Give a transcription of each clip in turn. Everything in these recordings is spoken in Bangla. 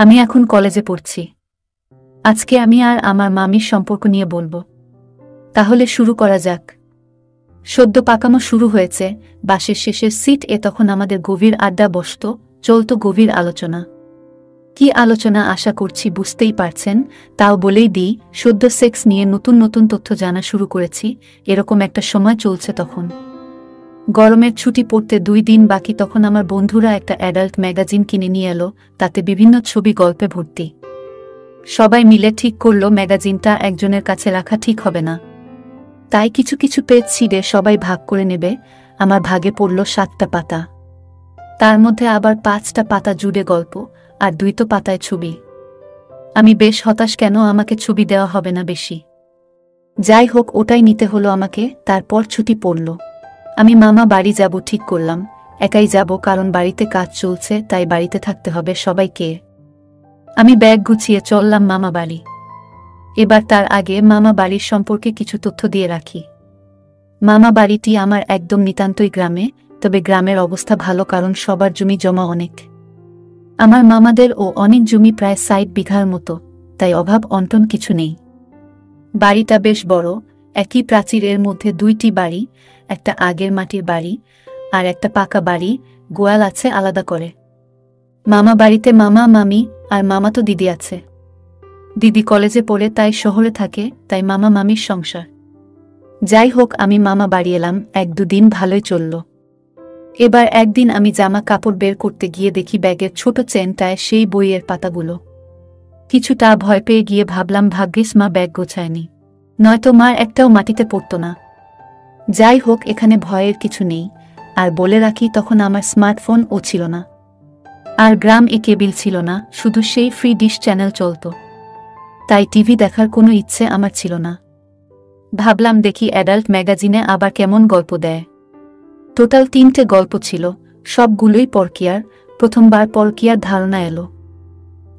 আমি এখন কলেজে পড়ছি। আজকে আমি আর আমার মামির সম্পর্ক নিয়ে বলবো। তাহলে শুরু করা যাক। সদ্য পাকামো শুরু হয়েছে, বাসের শেষের সিট তখন আমাদের গভীর আড্ডা বসত, চলত গভীর আলোচনা। কি আলোচনা আশা করছি বুঝতেই পারছেন, তাও বলেই দিই, সদ্য সেক্স নিয়ে নতুন নতুন তথ্য জানা শুরু করেছি, এরকম একটা সময় চলছে তখন। গরমের ছুটি পড়তে 2 দিন বাকি, তখন আমার বন্ধুরা একটা অ্যাডাল্ট ম্যাগাজিন কিনে নিয়ে এলো, তাতে বিভিন্ন ছবি গল্পে ভর্তি। সবাই মিলে ঠিক করল ম্যাগাজিনটা একজনের কাছে রাখা ঠিক হবে না, তাই কিছু কিছু পেজ ছিঁড়ে সবাই ভাগ করে নেবে। আমার ভাগে পড়ল 7টা পাতা, তার মধ্যে আবার 5টা পাতা জুড়ে গল্প আর 2 পাতায় ছবি। আমি বেশ হতাশ, কেন আমাকে ছবি দেওয়া হবে না বেশি। যাই হোক, ওটাই নিতে হলো আমাকে। তারপর ছুটি পড়ল, আমি মামা বাড়ি যাব ঠিক করলাম। একাই যাব, কারণ বাড়িতে কাজ চলছে, তাই বাড়িতে থাকতে হবে সবাইকে। আমি ব্যাগ গুছিয়ে চললাম মামা বাড়ি। এবার তার আগে মামা বাড়ির সম্পর্কে কিছু তথ্য দিয়ে রাখি। মামা বাড়িটি আমার একদম নিতান্তই গ্রামে, তবে গ্রামের অবস্থা ভালো, কারণ সবার জমি জমা অনেক। আমার মামাদেরও অনেক জমি, প্রায় 60 বিঘার মতো, তাই অভাব অন্টন কিছু নেই। বাড়িটা বেশ বড়, একই প্রাচীরের মধ্যে 2টি বাড়ি, একটা আগের মাটির বাড়ি আর একটা পাকা বাড়ি, গোয়াল আছে আলাদা করে। মামা বাড়িতে মামা মামি আর মামাতো দিদি আছে। দিদি কলেজে পড়ে, তাই শহরে থাকে, তাই মামা মামির সংসার। যাই হোক, আমি মামা বাড়ি এলাম, 1-2 দিন ভালোই চলল। এবার একদিন আমি জামা কাপড় বের করতে গিয়ে দেখি ব্যাগের ছোট চেনটায় সেই বইয়ের পাতাগুলো। কিছুটা ভয় পেয়ে গিয়ে ভাবলাম ভাগ্যিস মা ব্যাগ গোছায়নি, নয়তো মার একটাও মাটিতে পড়ত না। যাই হোক, এখানে ভয়ের কিছু নেই। আর বলে রাখি, তখন আমার স্মার্টফোনও ছিল না, আর গ্রাম কেবিল ছিল না, শুধু সেই ফ্রি ডিশ চ্যানেল চলত, তাই টিভি দেখার কোনো ইচ্ছে আমার ছিল না। ভাবলাম দেখি অ্যাডাল্ট ম্যাগাজিনে আবার কেমন গল্প দেয়। টোটাল 3টে গল্প ছিল, সবগুলোই পরকীয়ার। প্রথমবার পরকীয়ার ধারণা এলো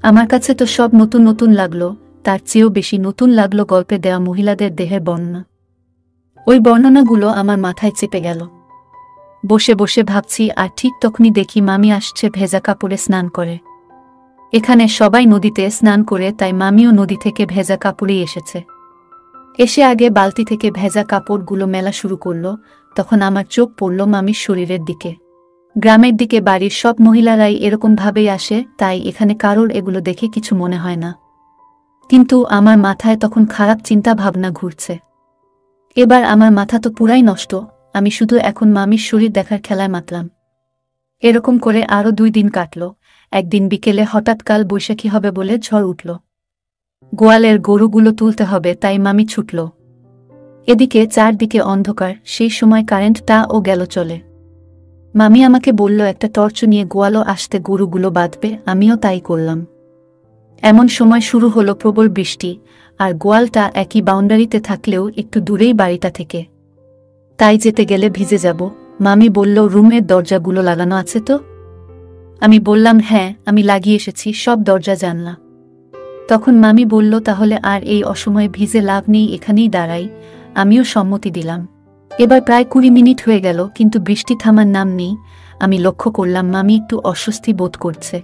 আমার কাছে, তো সব নতুন নতুন লাগলো। তার চেয়েও বেশি নতুন লাগলো গল্পে দেওয়া মহিলাদের দেহের বর্ণনা। ওই বর্ণনাগুলো আমার মাথায় চেপে গেল। বসে বসে ভাবছি, আর ঠিক তখনই দেখি মামি আসছে ভেজা কাপড়ে স্নান করে। এখানে সবাই নদীতে স্নান করে, তাই মামিও নদী থেকে ভেজা কাপড়েই এসেছে। এসে আগে বালতি থেকে ভেজা কাপড়গুলো মেলা শুরু করল। তখন আমার চোখ পড়ল মামির শরীরের দিকে। গ্রামের দিকে বাড়ির সব মহিলারাই এরকমভাবেই আসে, তাই এখানে কারোর এগুলো দেখে কিছু মনে হয় না। কিন্তু আমার মাথায় তখন খারাপ চিন্তা ভাবনা ঘুরছে। এবার আমার মাথা তো পুরাই নষ্ট, আমি শুধু এখন মামির শরীর দেখার খেলায় মাতলাম। এরকম করে আরও 2 দিন কাটল। একদিন বিকেলে হঠাৎ কাল বৈশাখী হবে বলে ঝড় উঠল। গোয়ালের গরুগুলো তুলতে হবে, তাই মামি ছুটল। এদিকে চারদিকে অন্ধকার, সেই সময় কারেন্টটাও গেল চলে। মামি আমাকে বলল একটা টর্চ নিয়ে গোয়ালও আসতে গরুগুলো বাঁধবে, আমিও তাই করলাম। এমন সময় শুরু হলো প্রবল বৃষ্টি, আর গোয়ালটা একই বাউন্ডারিতে থাকলেও একটু দূরেই বাড়িটা থেকে, তাই যেতে গেলে ভিজে যাব। মামি বলল রুমের দরজাগুলো লাগানো আছে তো? আমি বললাম হ্যাঁ, আমি লাগিয়ে এসেছি সব দরজা জানলা। তখন মামি বলল তাহলে আর এই অসময়ে ভিজে লাভ নেই, এখানেই দাঁড়াই। আমিও সম্মতি দিলাম। এবার প্রায় 20 মিনিট হয়ে গেল, কিন্তু বৃষ্টি থামার নাম নেই। আমি লক্ষ্য করলাম মামি একটু অস্বস্তি বোধ করছে।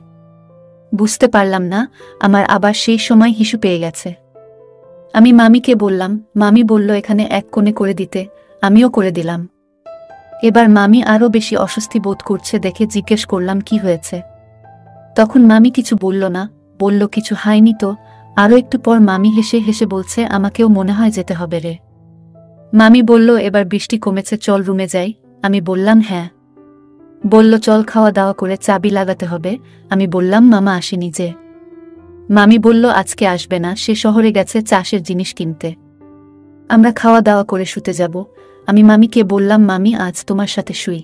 বুঝতে পারলাম না, আমার আবার সেই সময় হিসু পেয়ে গেছে। আমি মামিকে বললাম, মামি বলল এখানে এক কোণে করে দিতে, আমিও করে দিলাম। এবার মামি আরও বেশি অস্বস্তি বোধ করছে দেখে জিজ্ঞেস করলাম কি হয়েছে। তখন মামি কিছু বলল না, বলল কিছু হয়নি তো। আরও একটু পর মামি হেসে হেসে বলছে আমাকেও মনে হয় যেতে হবে রে। মামি বলল এবার বৃষ্টি কমেছে, চল রুমে যাই। আমি বললাম হ্যাঁ। বলল চল খাওয়া দাওয়া করে চাবি লাগাতে হবে। আমি বললাম মামা আসেনি যে। মামি বলল আজকে আসবে না, সে শহরে গেছে চাষের জিনিস কিনতে। আমরা খাওয়া দাওয়া করে শুতে যাব। আমি মামিকে বললাম মামি আজ তোমার সাথে শুই।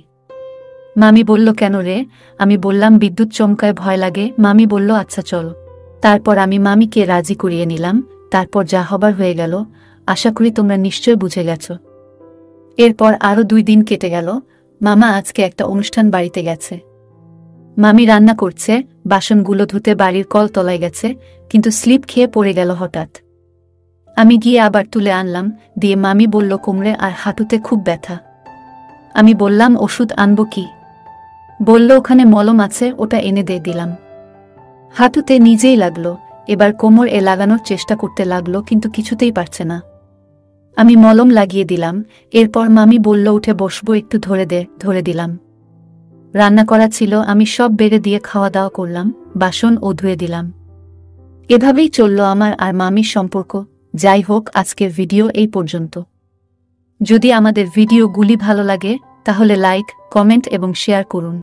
মামি বলল কেন রে? আমি বললাম বিদ্যুৎ চমকায় ভয় লাগে। মামি বলল আচ্ছা চল। তারপর আমি মামিকে রাজি করিয়ে নিলাম। তারপর যা হবার হয়ে গেল, আশা করি তোমরা নিশ্চয় বুঝে গেছ। এরপর আরও 2 দিন কেটে গেল। মামা আজকে একটা অনুষ্ঠান বাড়িতে গেছে। মামি রান্না করছে, বাসনগুলো ধুতে বাড়ির কল তলায় গেছে, কিন্তু স্লিপ খেয়ে পড়ে গেল হঠাৎ। আমি গিয়ে আবার তুলে আনলাম, দিয়ে মামি বলল কোমরে আর হাঁটুতে খুব ব্যথা। আমি বললাম ওষুধ আনবো কি? বলল ওখানে মলম আছে, ওটা এনে দিয়ে দিলাম। হাঁটুতে নিজেই লাগলো, এবার কোমর লাগানোর চেষ্টা করতে লাগলো, কিন্তু কিছুতেই পারছে না। আমি মলম লাগিয়ে দিলাম। এরপর মামি বলল, উঠে বসবো, একটু ধরে দিলাম। রান্না করা ছিল, আমি সব বেড়ে দিয়ে খাওয়া দাওয়া করলাম, বাসন ও ধুয়ে দিলাম। এভাবেই চলল আমার আর মামির সম্পর্ক। যাই হোক, আজকের ভিডিও এই পর্যন্ত। যদি আমাদের ভিডিওগুলি ভালো লাগে তাহলে লাইক, কমেন্ট এবং শেয়ার করুন।